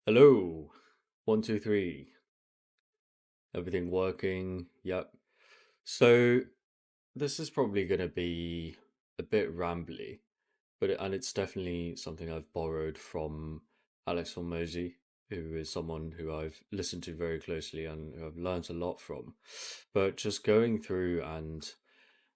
Hello. One, two, three. Everything working? Yep. So this is probably going to be a bit rambly, and it's definitely something I've borrowed from Alex Hormozy, who is someone who I've listened to very closely and who I've learned a lot from. But just going through and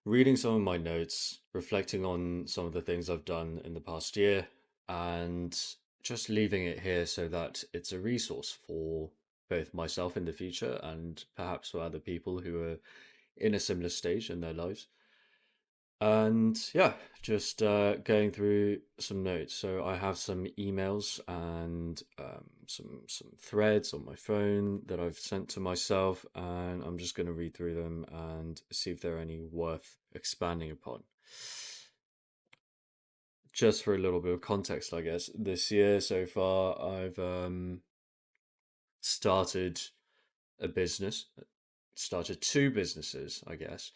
reading some of my notes, reflecting on some of the things I've done in the past year, and just leaving it here so that it's a resource for both myself in the future and perhaps for other people who are in a similar stage in their lives. And yeah, just going through some notes. So I have some emails and some threads on my phone that I've sent to myself, and I'm just going to read through them and see if there are any worth expanding upon. Just for a little bit of context, I guess this year so far, I've started a business, started two businesses, I guess,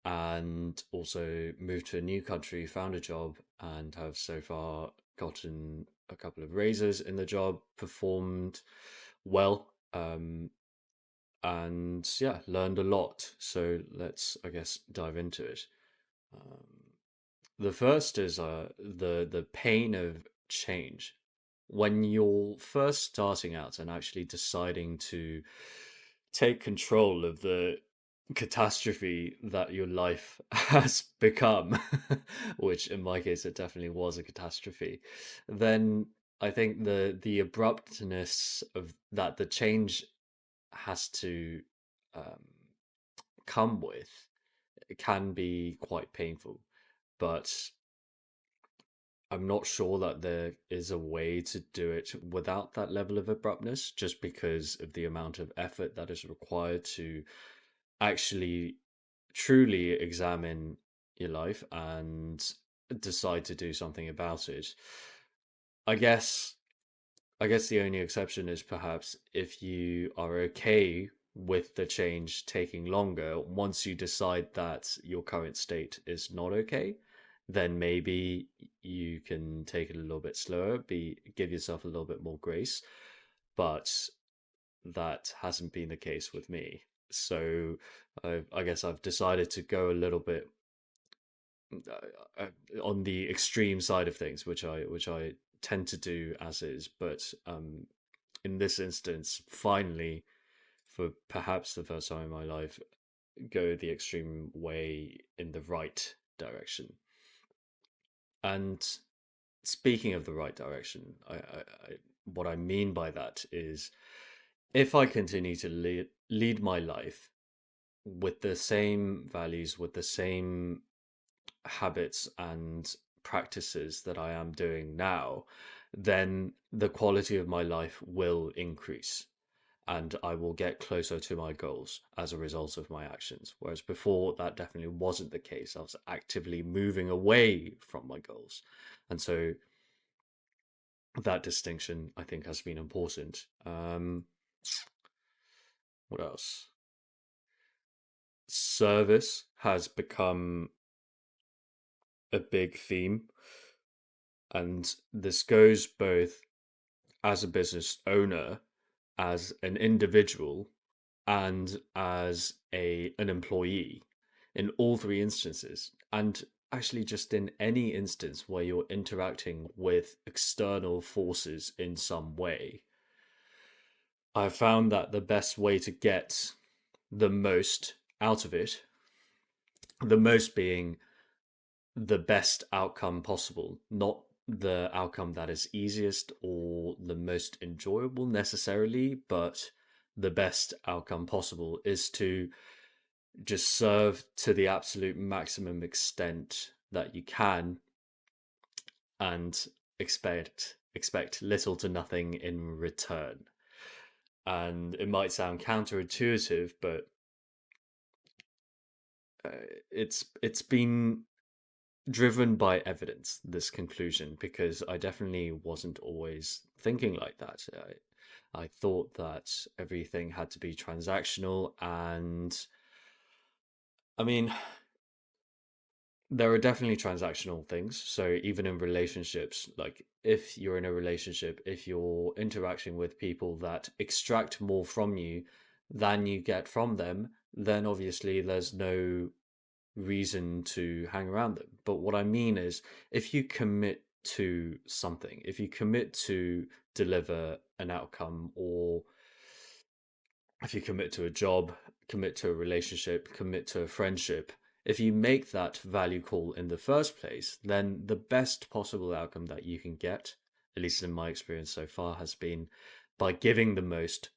and also moved to a new country, found a job, and have so far gotten a couple of raises in the job, performed well, and yeah, learned a lot. So let's, I guess, dive into it. Um, the first is the pain of change. When you're first starting out and actually deciding to take control of the catastrophe that your life has become, which in my case it definitely was a catastrophe, then I think the abruptness of that, the change has to um, come with, it can be quite painful. But I'm not sure that there is a way to do it without that level of abruptness, just because of the amount of effort that is required to actually truly examine your life and decide to do something about it. I guess I guess the only exception is perhaps if you are okay with the change taking longer, once you decide that your current state is not okay, then maybe you can take it a little bit slower, be give yourself a little bit more grace. But that hasn't been the case with me. So I guess I've decided to go a little bit on the extreme side of things, which I tend to do as is. But in this instance, finally, for perhaps the first time in my life, go the extreme way in the right direction. And speaking of the right direction, what I mean by that is if I continue to lead my life with the same values, with the same habits and practices that I am doing now, then the quality of my life will increase and I will get closer to my goals as a result of my actions. Whereas before, that definitely wasn't the case. I was actively moving away from my goals. And so that distinction, I think, has been important. What else? Service has become a big theme. And this goes both as a business owner, as an individual, and as a an employee in all three instances. And actually just in any instance where you're interacting with external forces in some way, I've found that the best way to get the most out of it, the most being the best outcome possible, not the outcome that is easiest or the most enjoyable necessarily, but the best outcome possible is to just serve to the absolute maximum extent that you can and expect little to nothing in return. And it might sound counterintuitive, but uh, it's been driven by evidence, this conclusion, because I definitely wasn't always thinking like that. I thought that everything had to be transactional, and I mean, There are definitely transactional things. So even in relationships, like if you're in a relationship, if you're interacting with people that extract more from you than you get from them, then obviously there's no reason to hang around them. But what I mean is, if you commit to something, if you commit to deliver an outcome, or if you commit to a job, commit to a relationship, commit to a friendship, if you make that value call in the first place, then the best possible outcome that you can get, at least in my experience so far, has been by giving the most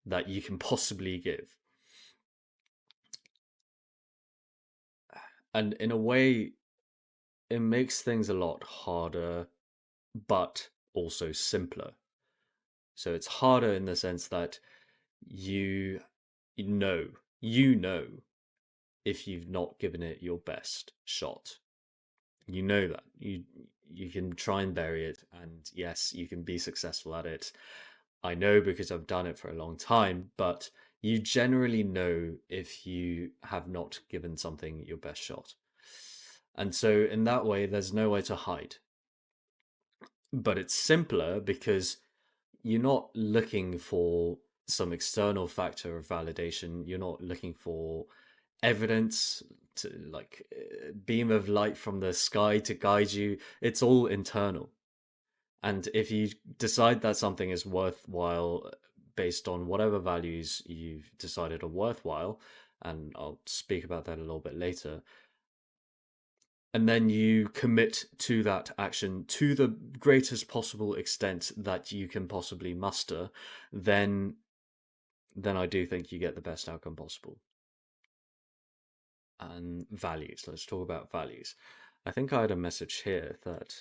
that you can possibly give. And in a way, it makes things a lot harder, but also simpler. So it's harder in the sense that you know, you know if you've not given it your best shot. You know that. You can try and bury it, and yes, you can be successful at it. I know because I've done it for a long time, but you generally know if you have not given something your best shot. And so in that way there's no way to hide. But it's simpler because you're not looking for some external factor of validation. You're not looking for evidence to like beam of light from the sky to guide you. It's all internal. And if you decide that something is worthwhile based on whatever values you've decided are worthwhile, and I'll speak about that a little bit later, and then you commit to that action to the greatest possible extent that you can possibly muster, then I do think you get the best outcome possible. And values. Let's talk about values. I think I had a message here that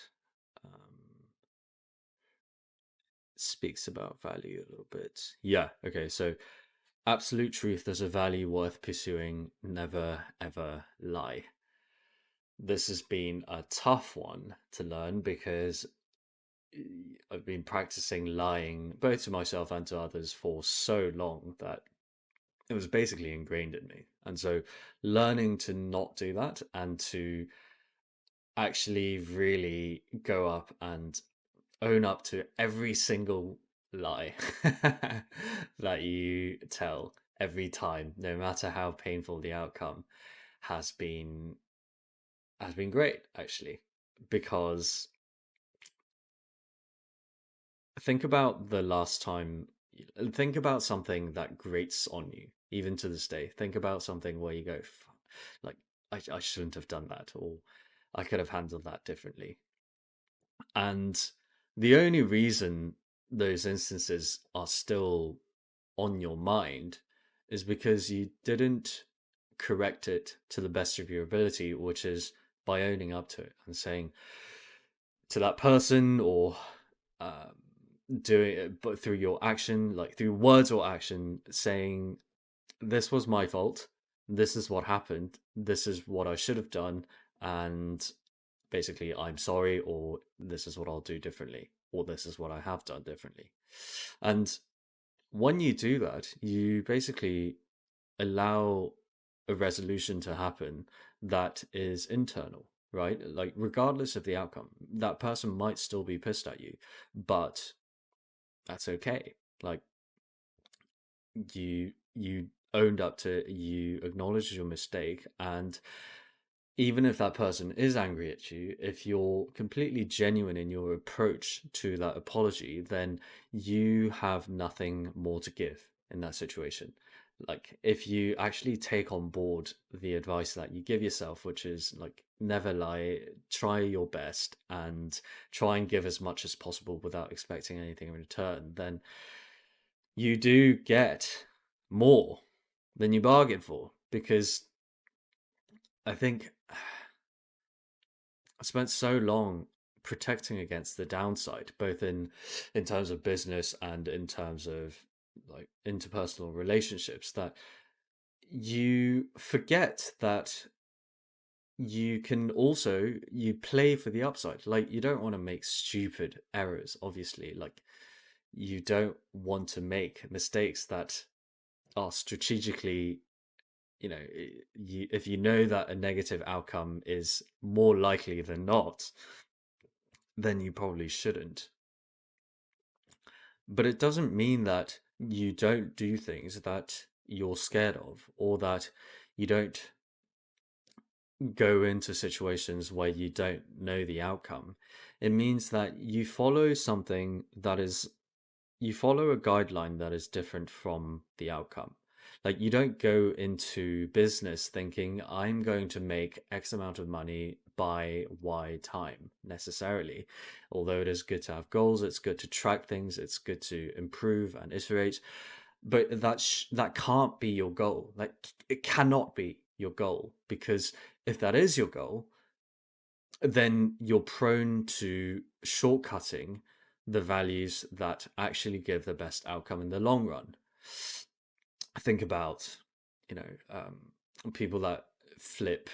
speaks about value a little bit. Yeah, okay, so absolute truth is a value worth pursuing, never ever lie. This has been a tough one to learn because I've been practicing lying both to myself and to others for so long that it was basically ingrained in me. And so learning to not do that and to actually really go up and own up to every single lie that you tell every time, no matter how painful the outcome, has been great actually. Because think about the last time, think about something that grates on you, even to this day. Think about something where you go, like, I shouldn't have done that, or I could have handled that differently. And the only reason those instances are still on your mind is because you didn't correct it to the best of your ability, which is by owning up to it and saying to that person, or um, doing it, but through your action, like through words or action, saying, "This was my fault. This is what happened. This is what I should have done," and basically, "I'm sorry," or "This is what I'll do differently," or "This is what I have done differently." And when you do that, you basically allow a resolution to happen that is internal, right? Like, regardless of the outcome, that person might still be pissed at you, but that's okay. Like, you owned up to it, you acknowledged your mistake, and even if that person is angry at you, if you're completely genuine in your approach to that apology, then you have nothing more to give in that situation. Like, if you actually take on board the advice that you give yourself, which is like, never lie, try your best, and try and give as much as possible without expecting anything in return, then you do get more than you bargained for. Because I think I spent so long protecting against the downside, both in terms of business and in terms of like interpersonal relationships, that you forget that you can also you play for the upside. Like, you don't want to make stupid errors, obviously. Like, you don't want to make mistakes that are strategically if you know that a negative outcome is more likely than not, then you probably shouldn't. But it doesn't mean that you don't do things that you're scared of, or that you don't go into situations where you don't know the outcome. It means that you follow a guideline that is different from the outcome. Like, you don't go into business thinking, I'm going to make X amount of money by Y time necessarily. Although it is good to have goals, it's good to track things, it's good to improve and iterate. But that can't be your goal. Like, it cannot be your goal, because if that is your goal, then you're prone to shortcutting the values that actually give the best outcome in the long run. Think about, people that flip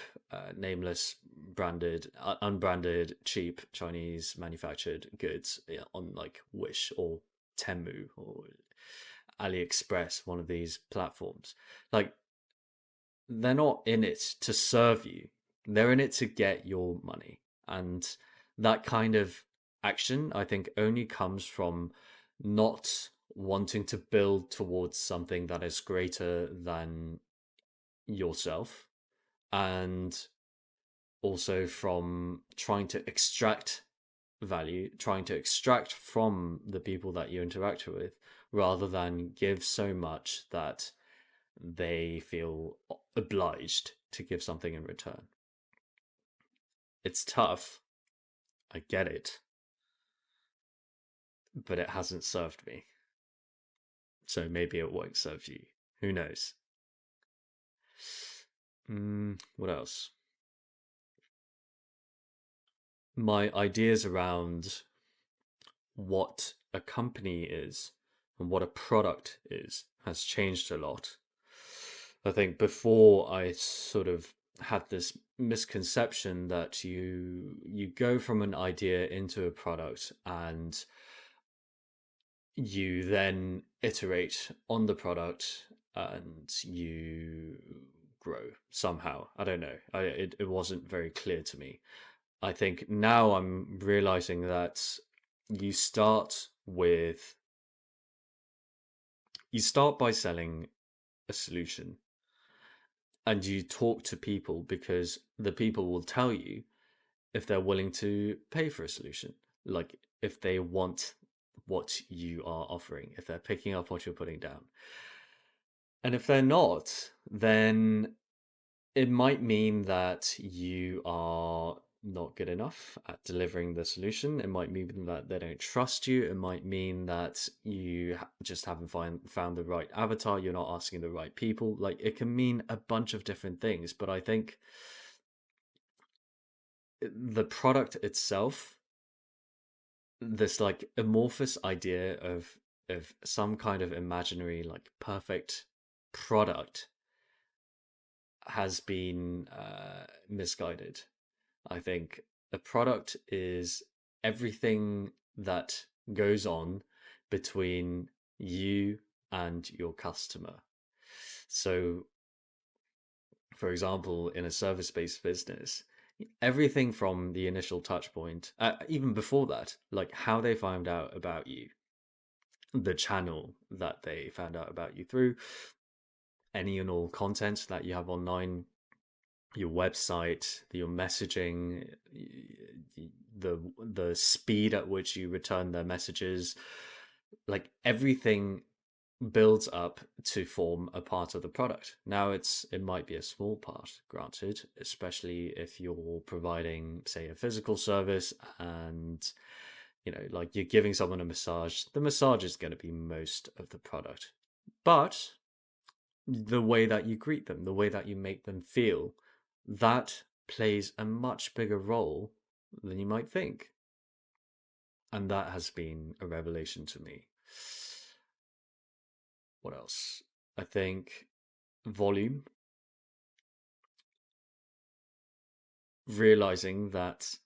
nameless, branded, unbranded, cheap Chinese manufactured goods, on like Wish or Temu or AliExpress, one of these platforms. Like, they're not in it to serve you. They're in it to get your money. And that kind of action, I think, only comes from not wanting to build towards something that is greater than yourself, and also from trying to extract value, trying to extract from the people that you interact with, rather than give so much that they feel obliged to give something in return. It's tough, I get it, but it hasn't served me. So maybe it won't serve you. Who knows? What else? My ideas around what a company is and what a product is has changed a lot. I think before, I sort of had this misconception that you go from an idea into a product, and you then iterate on the product, and you grow somehow. I don't know. It wasn't very clear to me. I think now I'm realizing that you start with you start by selling a solution, and you talk to people, because the people will tell you if they're willing to pay for a solution. Like, if they want what you are offering, if they're picking up what you're putting down. And if they're not, then it might mean that you are not good enough at delivering the solution. It might mean that they don't trust you. It might mean that you just haven't found the right avatar. You're not asking the right people. Like, it can mean a bunch of different things. But I think the product itself, this like amorphous idea of some kind of imaginary, like, perfect product, has been misguided. I think a product is everything that goes on between you and your customer. So, for example, in a service-based business, everything from the initial touch point, even before that, like how they found out about you, the channel that they found out about you through, any and all content that you have online, your website, your messaging, the speed at which you return their messages, like everything builds up to form a part of the product. Now, it might be a small part, granted, especially if you're providing, say, a physical service, and like you're giving someone a massage. The massage is going to be most of the product, but the way that you greet them, the way that you make them feel, that plays a much bigger role than you might think. And that has been a revelation to me. What else? I think volume. Realizing that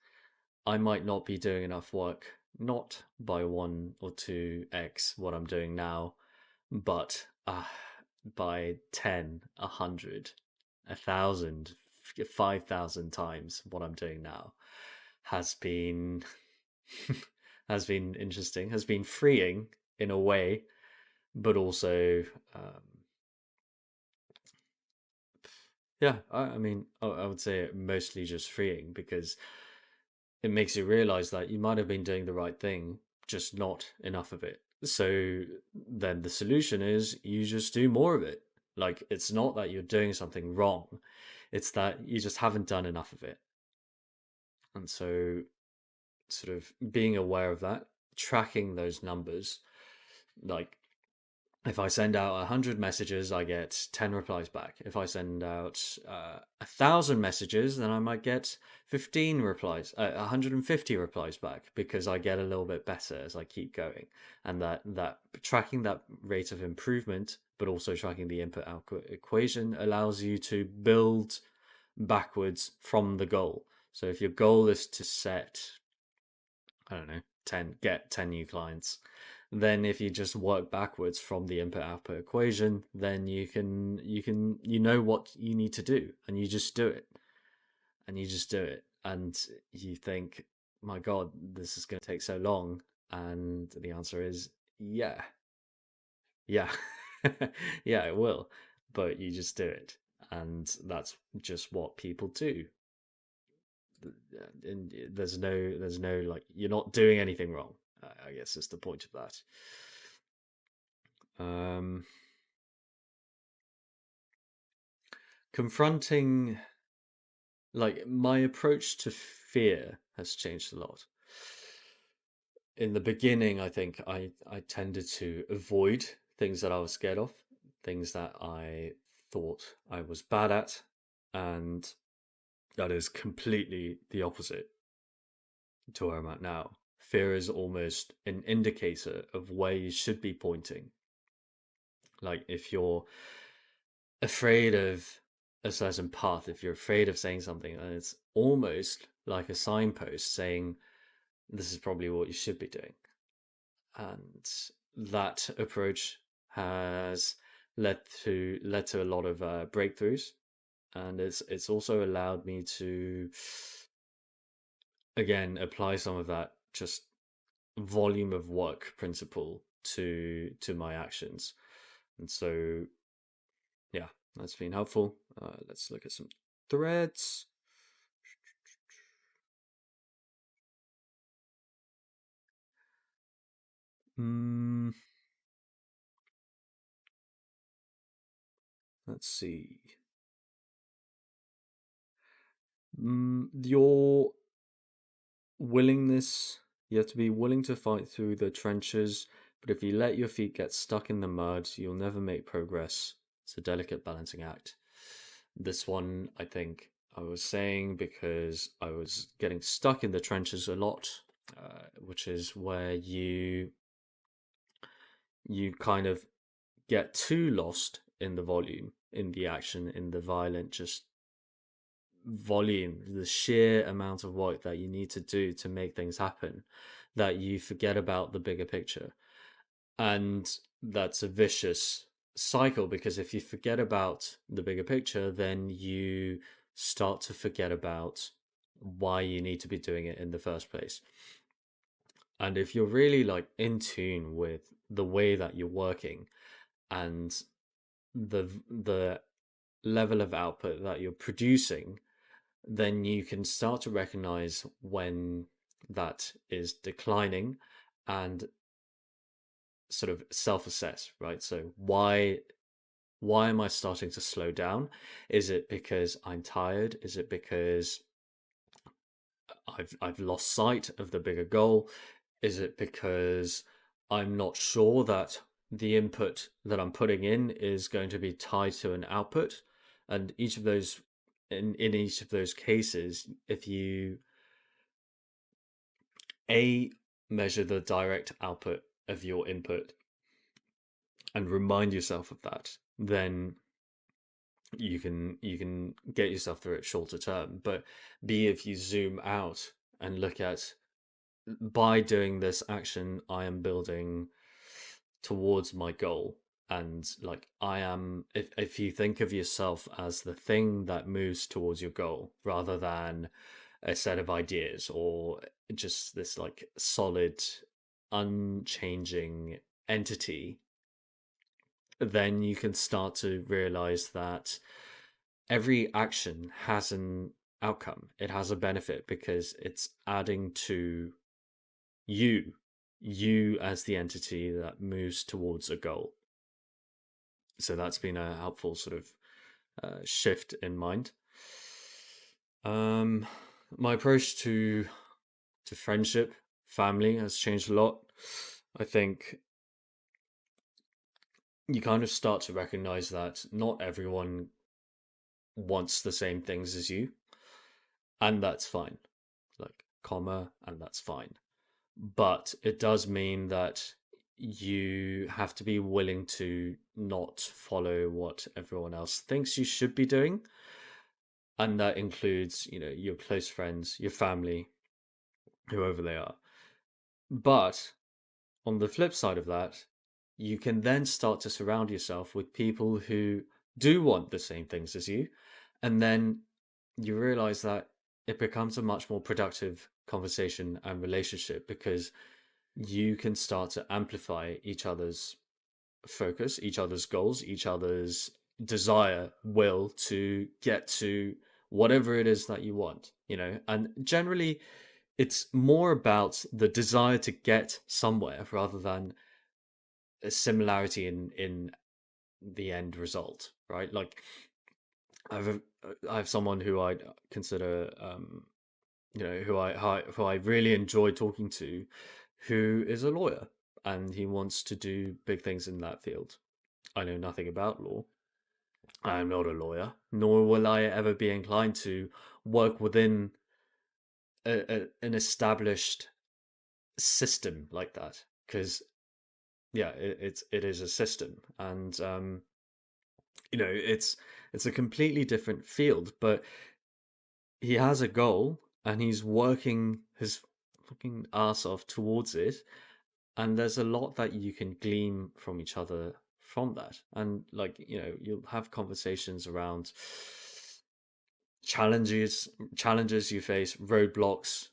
I might not be doing enough work, not by 1 or 2x what I'm doing now, but by 10, 100 1,000, 5,000 times what I'm doing now has been has been interesting, has been freeing in a way, but also yeah, I mean, I would say mostly just freeing because it makes you realize that you might have been doing the right thing, just not enough of it. So then the solution is you just do more of it. Like, it's not that you're doing something wrong, it's that you just haven't done enough of it. And so, sort of being aware of that, tracking those numbers, like if I send out 100 messages, I get 10 replies back. If I send out 1,000 messages, then I might get 15 replies, 150 replies back because I get a little bit better as I keep going. And that tracking that rate of improvement, but also tracking the input output equation allows you to build backwards from the goal. So if your goal is to set, I don't know, get 10 new clients, then if you just work backwards from the input output equation, then you know what you need to do and you just do it. And you just do it. And you think, my God, this is going to take so long. And the answer is yeah. Yeah. Yeah, it will. But you just do it. And that's just what people do. And there's no like, you're not doing anything wrong. I guess is the point of that. Um, confronting, like, my approach to fear has changed a lot. In the beginning, I think I tended to avoid things that I was scared of, things that I thought I was bad at, and that is completely the opposite to where I'm at now. Fear is almost an indicator of where you should be pointing. Like, if you're afraid of a certain path, if you're afraid of saying something, then it's almost like a signpost saying this is probably what you should be doing. And that approach has led to a lot of breakthroughs, and it's also allowed me to again apply some of that just volume of work principle to my actions. And so yeah, that's been helpful. Let's look at some threads. Mm, let's see. Your willingness, you have to be willing to fight through the trenches, but if you let your feet get stuck in the mud, you'll never make progress. It's a delicate balancing act. This one, I think I was saying because I was getting stuck in the trenches a lot, which is where you kind of get too lost in the volume, in the action, in the violent just volume, the sheer amount of work that you need to do to make things happen, that you forget about the bigger picture. And that's a vicious cycle because if you forget about the bigger picture, then you start to forget about why you need to be doing it in the first place. And if you're really like in tune with the way that you're working and the level of output that you're producing, then you can start to recognize when that is declining and sort of self-assess, right? So why am I starting to slow down? Is it because I'm tired? Is it because I've lost sight of the bigger goal? Is it because I'm not sure that the input that I'm putting in is going to be tied to an output? And each of those, in each of those cases, if you measure the direct output of your input and remind yourself of that, then you can get yourself through it shorter term. But B, if you zoom out and look at, by doing this action, I am building towards my goal. and like I am, if you think of yourself as the thing that moves towards your goal rather than a set of ideas or just this like solid unchanging entity, then you can start to realize that every action has an outcome. It has a benefit because it's adding to you, you as the entity that moves towards a goal. So that's been a helpful sort of shift in mind. Um, my approach to friendship, family has changed a lot. I think you kind of start to recognize that not everyone wants the same things as you, and that's fine. Like, comma, and that's fine. But it does mean that you have to be willing to not follow what everyone else thinks you should be doing. And that includes, your close friends, your family, whoever they are. But on the flip side of that, you can then start to surround yourself with people who do want the same things as you. And then you realize that it becomes a much more productive conversation and relationship because you can start to amplify each other's focus, each other's goals, each other's desire, will to get to whatever it is that you want, and generally it's more about the desire to get somewhere rather than a similarity in the end result, right? Like I have someone who I consider who I really enjoy talking to, who is a lawyer and he wants to do big things in that field. I know nothing about law. I am not a lawyer, nor will I ever be inclined to work within an established system like that. Because yeah, it is a system, and it's a completely different field. But he has a goal, and he's working his fucking ass off towards it, and there's a lot that you can glean from each other from that. And like, you'll have conversations around challenges you face, roadblocks.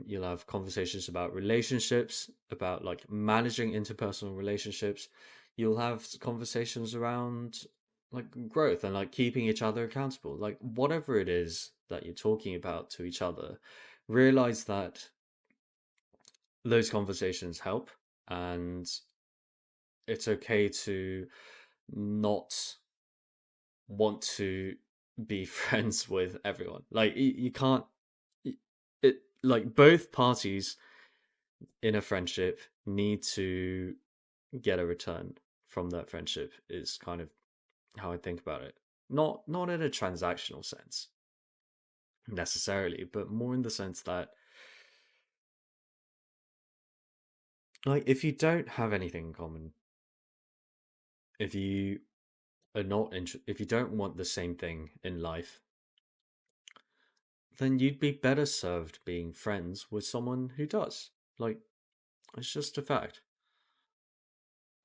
You'll have conversations about relationships, about like managing interpersonal relationships. You'll have conversations around like growth and like keeping each other accountable, like whatever it is that you're talking about to each other. Realize that those conversations help, and it's okay to not want to be friends with everyone. Like you can't it like both parties in a friendship need to get a return from that friendship is kind of how I think about it. Not in a transactional sense necessarily, but more in the sense that like if you don't have anything in common, if you if you don't want the same thing in life, then you'd be better served being friends with someone who does. Like, it's just a fact.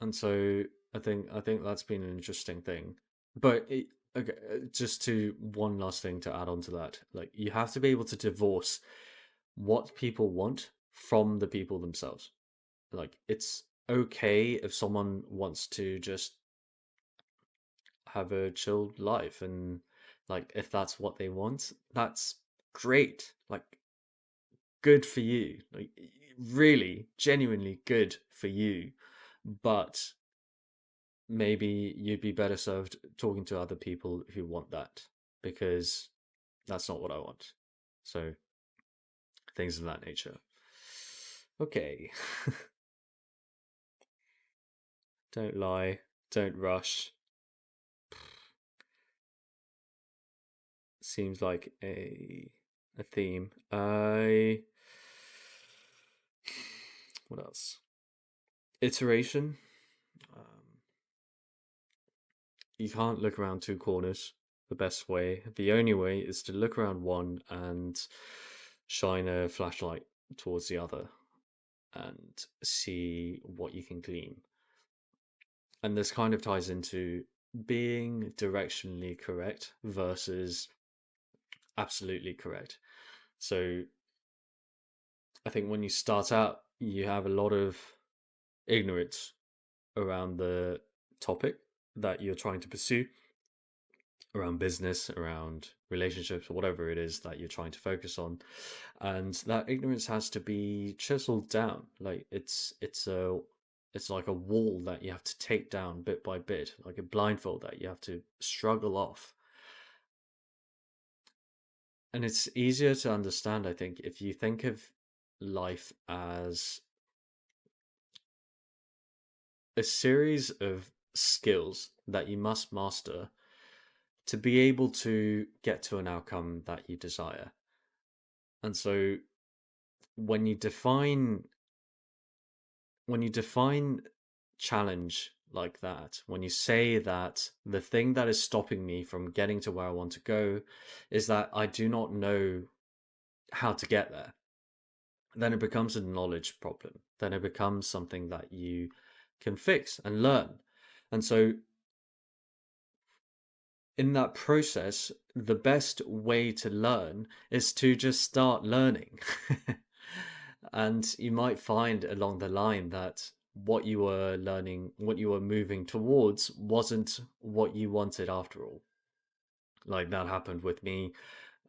And so I think that's been an interesting thing. But okay, just to one last thing to add on to that, like you have to be able to divorce what people want from the people themselves. Like it's okay if someone wants to just have a chilled life, and like if that's what they want, that's great. Like good for you. Like really genuinely good for you. But maybe you'd be better served talking to other people who want that, because that's not what I want. So things of that nature. Okay. Don't lie, don't rush. Seems like a theme. I What else? Iteration. Um, you can't look around two corners the best way. The only way is to look around one and shine a flashlight towards the other and see what you can glean. And this kind of ties into being directionally correct versus absolutely correct. So I think when you start out, you have a lot of ignorance around the topic that you're trying to pursue, around business, around relationships, or whatever it is that you're trying to focus on. And that ignorance has to be chiseled down. Like it's like a wall that you have to take down bit by bit, like a blindfold that you have to struggle off. And it's easier to understand, I think, if you think of life as a series of skills that you must master to be able to get to an outcome that you desire. And so when you define when you define challenge like that, when you say that the thing that is stopping me from getting to where I want to go is that I do not know how to get there, then it becomes a knowledge problem. Then it becomes something that you can fix and learn. And so in that process, the best way to learn is to just start learning. And you might find along the line that what you were learning, what you were moving towards, wasn't what you wanted after all. Like that happened with me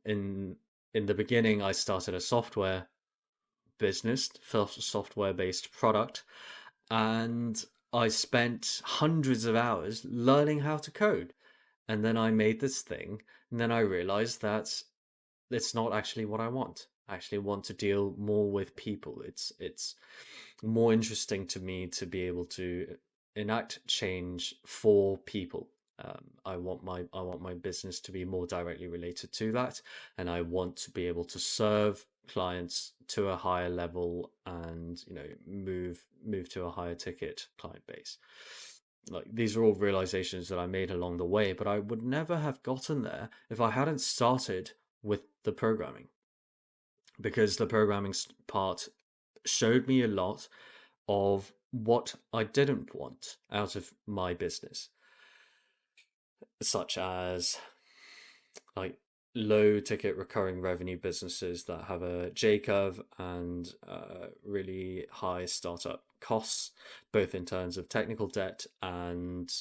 in the beginning. I started a software business, software based product, and I spent hundreds of hours learning how to code. And then I made this thing, and then I realized that it's not actually what I want. I actually want to deal more with people. It's more interesting to me to be able to enact change for people. I want my business to be more directly related to that, and I want to be able to serve clients to a higher level, and move to a higher ticket client base. Like these are all realizations that I made along the way, but I would never have gotten there if I hadn't started with the programming, because the programming part showed me a lot of what I didn't want out of my business, such as like low ticket recurring revenue businesses that have a J curve and really high startup costs, both in terms of technical debt and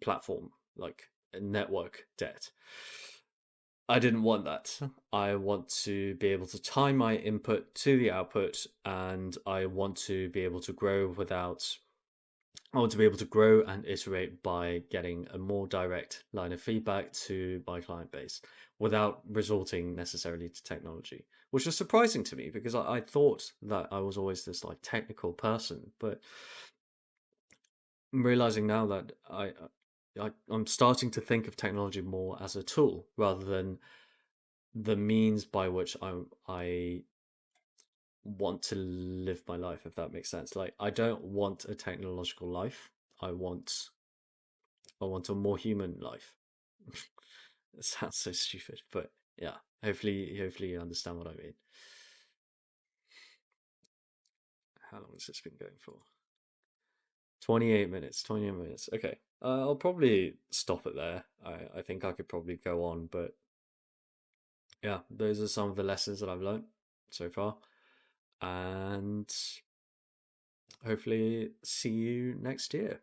platform, like network debt. I didn't want that. I want to be able to tie my input to the output, and I want to be able to grow without. I want to be able to grow and iterate by getting a more direct line of feedback to my client base without resorting necessarily to technology, which was surprising to me because I thought that I was always this like technical person, but I'm realizing now that I'm starting to think of technology more as a tool rather than the means by which I want to live my life, if that makes sense. Like I don't want a technological life. I want I want a more human life. It sounds so stupid, but yeah. Hopefully you understand what I mean. How long has this been going for? 28 minutes. 28 minutes. Okay. I'll probably stop it there. I think I could probably go on, but yeah, those are some of the lessons that I've learned so far. And hopefully see you next year.